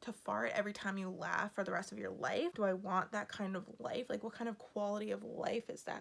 to fart every time you laugh for the rest of your life? Do I want that kind of life? Like, what kind of quality of life is that?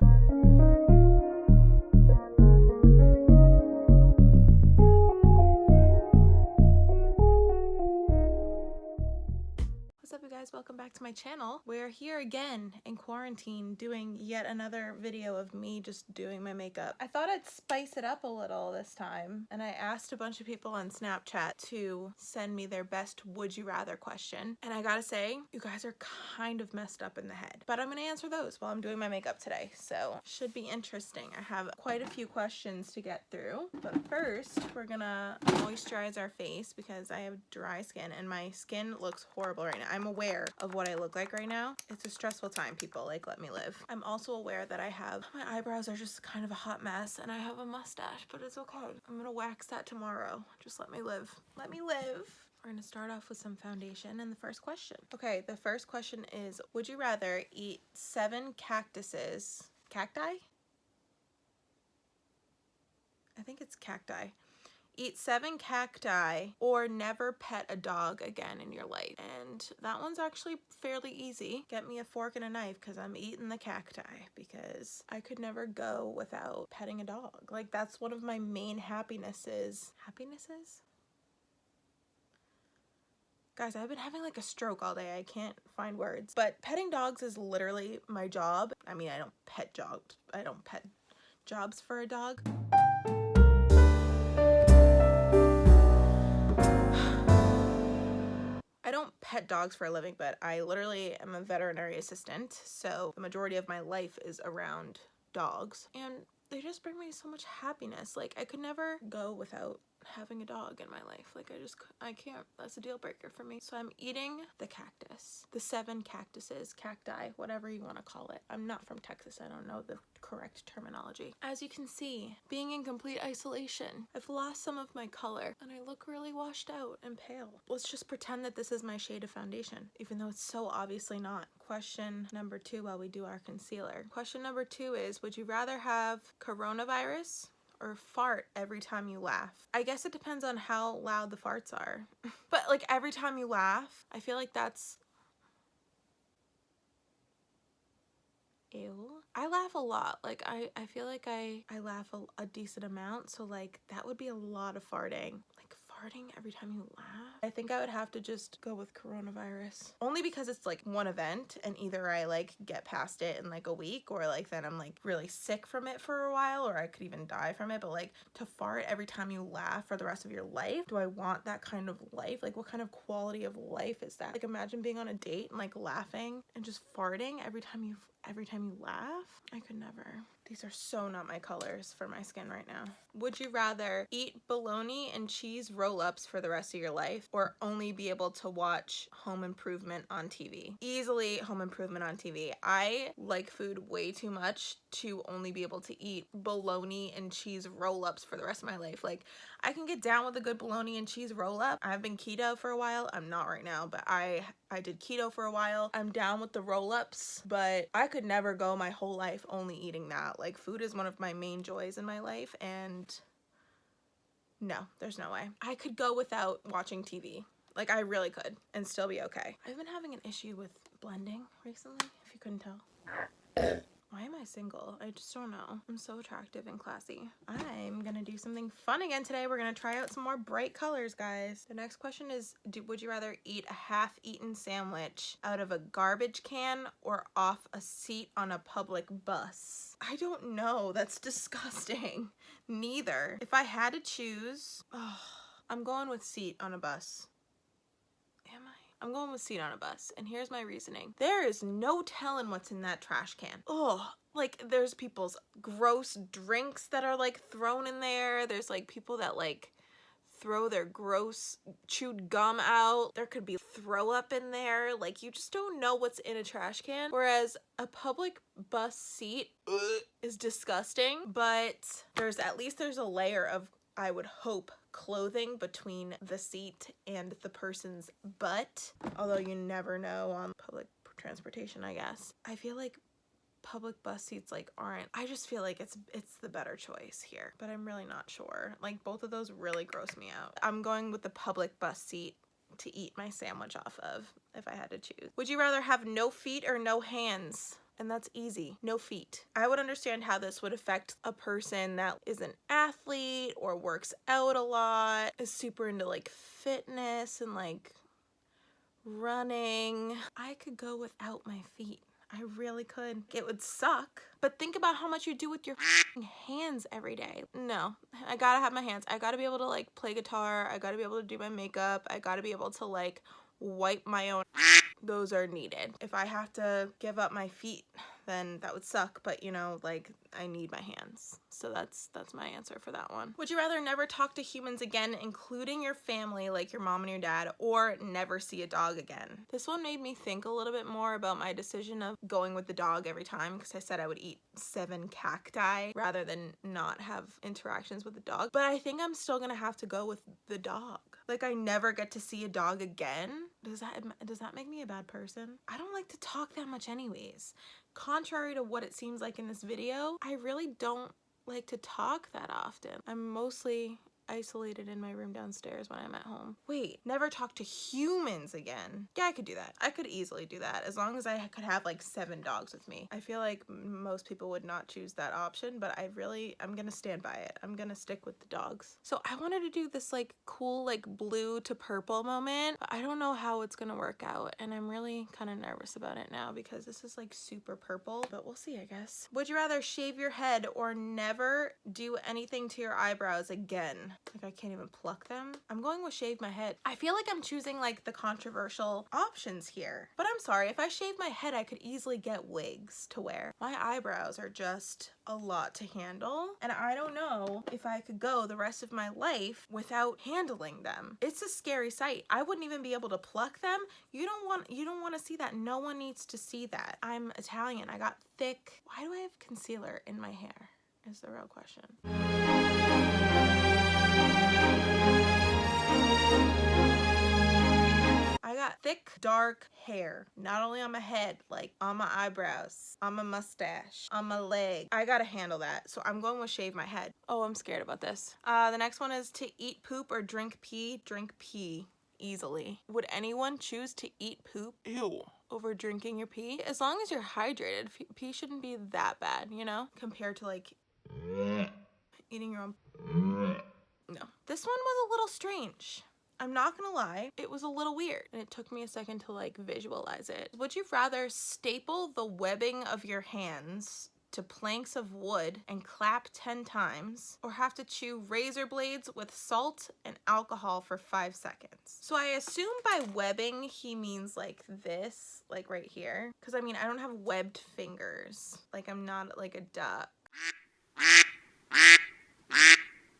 What's up, you guys? Welcome back to my channel. We're here again in quarantine doing yet another video of me just doing my makeup. I thought I'd spice it up a little this time, and I asked a bunch of people on Snapchat to send me their best would you rather question, and I gotta say, you guys are kind of messed up in the head, but I'm gonna answer those while I'm doing my makeup today, so should be interesting. I have quite a few questions to get through, but first we're gonna moisturize our face because I have dry skin and my skin looks horrible right now. I'm aware of what I look like right now. It's a stressful time, people. Like, let me live. I'm also aware that my eyebrows are just kind of a hot mess and I have a mustache, but it's okay. I'm gonna wax that tomorrow. Just let me live. Let me live. We're gonna start off with some foundation and the first question. Okay, the first question is, would you rather eat 7 cactuses? Cacti? I think it's cacti. Eat 7 cacti or never pet a dog again in your life. And that one's actually fairly easy. Get me a fork and a knife because I'm eating the cacti because I could never go without petting a dog. Like, that's one of my main happinesses. Happinesses? Guys, I've been having like a stroke all day. I can't find words. But petting dogs is literally my job. I mean, I don't pet dogs. I don't pet jobs for a dog. I don't pet dogs for a living, but I literally am a veterinary assistant, so the majority of my life is around dogs, and they just bring me so much happiness. Like, I could never go without having a dog in my life. Like, I can't. That's a deal breaker for me. So I'm eating the cactus, the 7 cactuses, cacti, whatever you want to call it. I'm not from Texas. I don't know the correct terminology. As you can see, being in complete isolation, I've lost some of my color and I look really washed out and pale. Let's just pretend that this is my shade of foundation, even though it's so obviously not. Question number 2 while we do our concealer. Question number 2 is, would you rather have coronavirus or fart every time you laugh? I guess it depends on how loud the farts are. But like, every time you laugh, I feel like that's... Ew. I laugh a lot. Like, I feel like I laugh a decent amount, so like that would be a lot of farting. Like, farting every time you laugh? I think I would have to just go with coronavirus. Only because it's like one event and either I like get past it in like a week or like then I'm like really sick from it for a while or I could even die from it. But like, to fart every time you laugh for the rest of your life, do I want that kind of life? Like, what kind of quality of life is that? Like, imagine being on a date and like laughing and just farting every time you laugh. I could never. These are so not my colors for my skin right now. Would you rather eat bologna and cheese roll-ups for the rest of your life or only be able to watch Home Improvement on TV? Easily Home Improvement on TV. I like food way too much to only be able to eat bologna and cheese roll-ups for the rest of my life. Like, I can get down with a good bologna and cheese roll-up. I've been keto for a while. I'm not right now, but I did keto for a while. I'm down with the roll-ups, but I could never go my whole life only eating that. Like, food is one of my main joys in my life, and no, there's no way. I could go without watching TV. Like, I really could, and still be okay. I've been having an issue with blending recently, if you couldn't tell. Why am I single? I just don't know. I'm so attractive and classy. I'm gonna do something fun again today. We're gonna try out some more bright colors, guys. The next question is, would you rather eat a half-eaten sandwich out of a garbage can or off a seat on a public bus? I don't know. That's disgusting. Neither. If I had to choose, I'm going with seat on a bus. Am I? I'm going with seat on a bus, and here's my reasoning. There is no telling what's in that trash can. Oh, like, there's people's gross drinks that are like thrown in there. There's like people that like throw their gross chewed gum out. There could be throw up in there. Like, you just don't know what's in a trash can. Whereas a public bus seat is disgusting, but there's a layer of, I would hope, clothing between the seat and the person's butt, although you never know on public transportation, I guess. I feel like public bus seats like aren't, I just feel like it's the better choice here, but I'm really not sure. Like, both of those really gross me out. I'm going with the public bus seat to eat my sandwich off of if I had to choose. Would you rather have no feet or no hands? And that's easy. No feet. I would understand how this would affect a person that is an athlete or works out a lot, is super into like fitness and like running. I could go without my feet. I really could. It would suck, but think about how much you do with your hands every day. No, I gotta have my hands. I gotta be able to like play guitar. I gotta be able to do my makeup. I gotta be able to like wipe my own. Those are needed. If I have to give up my feet, then that would suck, but you know, like I need my hands. So that's my answer for that one. Would you rather never talk to humans again, including your family, like your mom and your dad, or never see a dog again? This one made me think a little bit more about my decision of going with the dog every time, because I said I would eat 7 cacti rather than not have interactions with the dog. But I think I'm still gonna have to go with the dog. Like I never get to see a dog again. Does that make me a bad person? I don't like to talk that much anyways. Contrary to what it seems like in this video, I really don't like to talk that often. I'm mostly isolated in my room downstairs when I'm at home. Wait, never talk to humans again. Yeah, I could do that. I could easily do that as long as I could have like 7 dogs with me. I feel like most people would not choose that option, but I'm gonna stand by it. I'm gonna stick with the dogs. So I wanted to do this like cool like blue to purple moment, but I don't know how it's gonna work out, and I'm really kind of nervous about it now because this is like super purple, but we'll see, I guess. Would you rather shave your head or never do anything to your eyebrows again? Like I can't even pluck them. I'm going with shave my head. I feel like I'm choosing like the controversial options here, but I'm sorry, if I shave my head I could easily get wigs to wear. My eyebrows are just a lot to handle, and I don't know if I could go the rest of my life without handling them. It's a scary sight. I wouldn't even be able to pluck them. You don't want to see that. No one needs to see that. I'm Italian. I got thick. Why do I have concealer in my hair is the real question. I got thick, dark hair, not only on my head, like on my eyebrows, on my mustache, on my leg. I gotta handle that, so I'm going with shave my head. Oh, I'm scared about this. The next one is to eat poop or drink pee. Drink pee, easily. Would anyone choose to eat poop? Ew. Over drinking your pee? As long as you're hydrated, pee shouldn't be that bad, you know? Compared to like eating your own. No. This one was a little strange. I'm not gonna lie, it was a little weird, and it took me a second to like visualize it. Would you rather staple the webbing of your hands to planks of wood and clap 10 times, or have to chew razor blades with salt and alcohol for 5 seconds? So I assume by webbing he means like this, like right here, because I mean I don't have webbed fingers, like I'm not like a duck.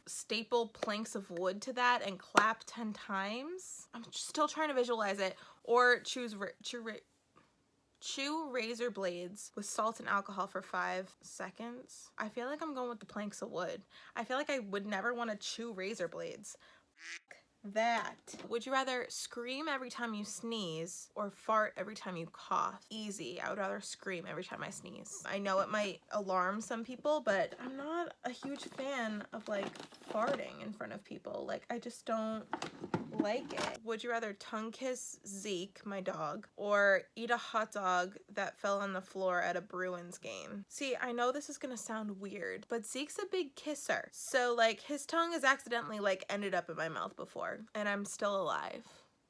Staple planks of wood to that and clap 10 times. I'm still trying to visualize it. Or chew razor blades with salt and alcohol for 5 seconds. I feel like I'm going with the planks of wood. I feel like I would never want to chew razor blades. That. Would you rather scream every time you sneeze or fart every time you cough? Easy. I would rather scream every time I sneeze. I know it might alarm some people, but I'm not a huge fan of like farting in front of people. Like I just don't like it. Would you rather tongue kiss Zeke, my dog, or eat a hot dog that fell on the floor at a Bruins game? See, I know this is gonna sound weird, but Zeke's a big kisser. So like his tongue has accidentally like ended up in my mouth before, and I'm still alive.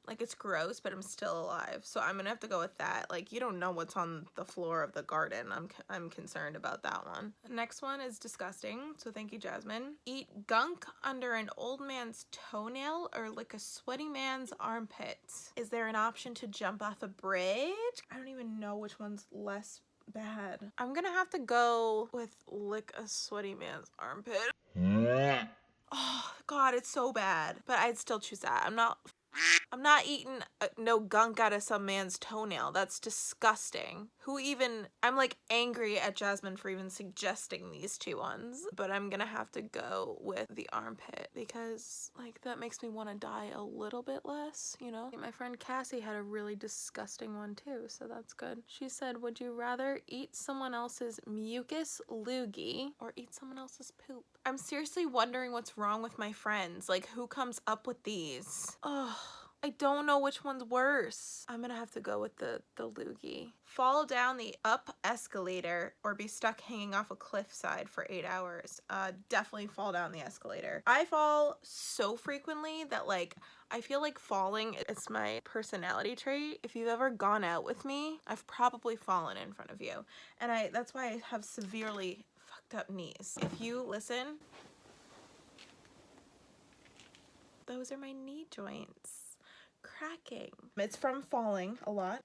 Like it's gross, but I'm still alive. So I'm gonna have to go with that. Like you don't know what's on the floor of the garden. I'm concerned about that one. Next one is disgusting. So thank you, Jasmine. Eat gunk under an old man's toenail or lick a sweaty man's armpit. Is there an option to jump off a bridge? I don't even know which one's less bad. I'm gonna have to go with lick a sweaty man's armpit. Oh God, it's so bad. But I'd still choose that. I'm not eating no gunk out of some man's toenail. That's disgusting. I'm like angry at Jasmine for even suggesting these 2 ones, but I'm gonna have to go with the armpit because like that makes me want to die a little bit less, you know? My friend Cassie had a really disgusting one too, so that's good. She said, would you rather eat someone else's mucus loogie or eat someone else's poop? I'm seriously wondering what's wrong with my friends. Like who comes up with these? Oh. I don't know which one's worse. I'm gonna have to go with the loogie. Fall down the up escalator or be stuck hanging off a cliffside for 8 hours. Definitely fall down the escalator. I fall so frequently that like I feel like falling is my personality trait. If you've ever gone out with me, I've probably fallen in front of you. And that's why I have severely fucked up knees. If you listen, those are my knee joints cracking. It's from falling a lot.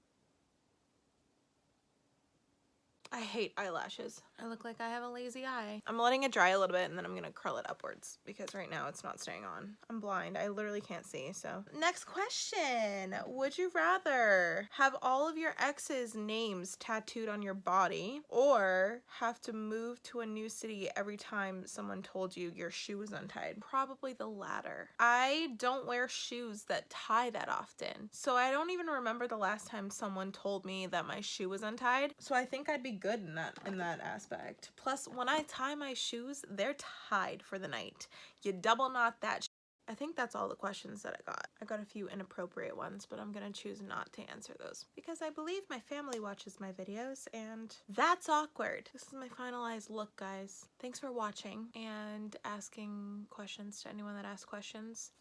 I hate eyelashes. I look like I have a lazy eye. I'm letting it dry a little bit and then I'm gonna curl it upwards because right now it's not staying on. I'm blind. I literally can't see, so. Next question. Would you rather have all of your ex's names tattooed on your body or have to move to a new city every time someone told you your shoe was untied? Probably the latter. I don't wear shoes that tie that often, so I don't even remember the last time someone told me that my shoe was untied, so I think I'd be good in that aspect. Plus, when I tie my shoes, they're tied for the night. You double knot that. I think that's all the questions that I got. I got a few inappropriate ones, but I'm gonna choose not to answer those because I believe my family watches my videos and that's awkward. This is my finalized look, guys. Thanks for watching and asking questions to anyone that asked questions.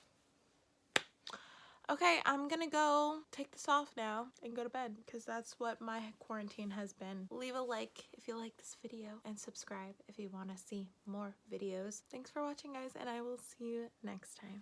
Okay, I'm gonna go take this off now and go to bed because that's what my quarantine has been. Leave a like if you like this video and subscribe if you want to see more videos. Thanks for watching, guys, and I will see you next time.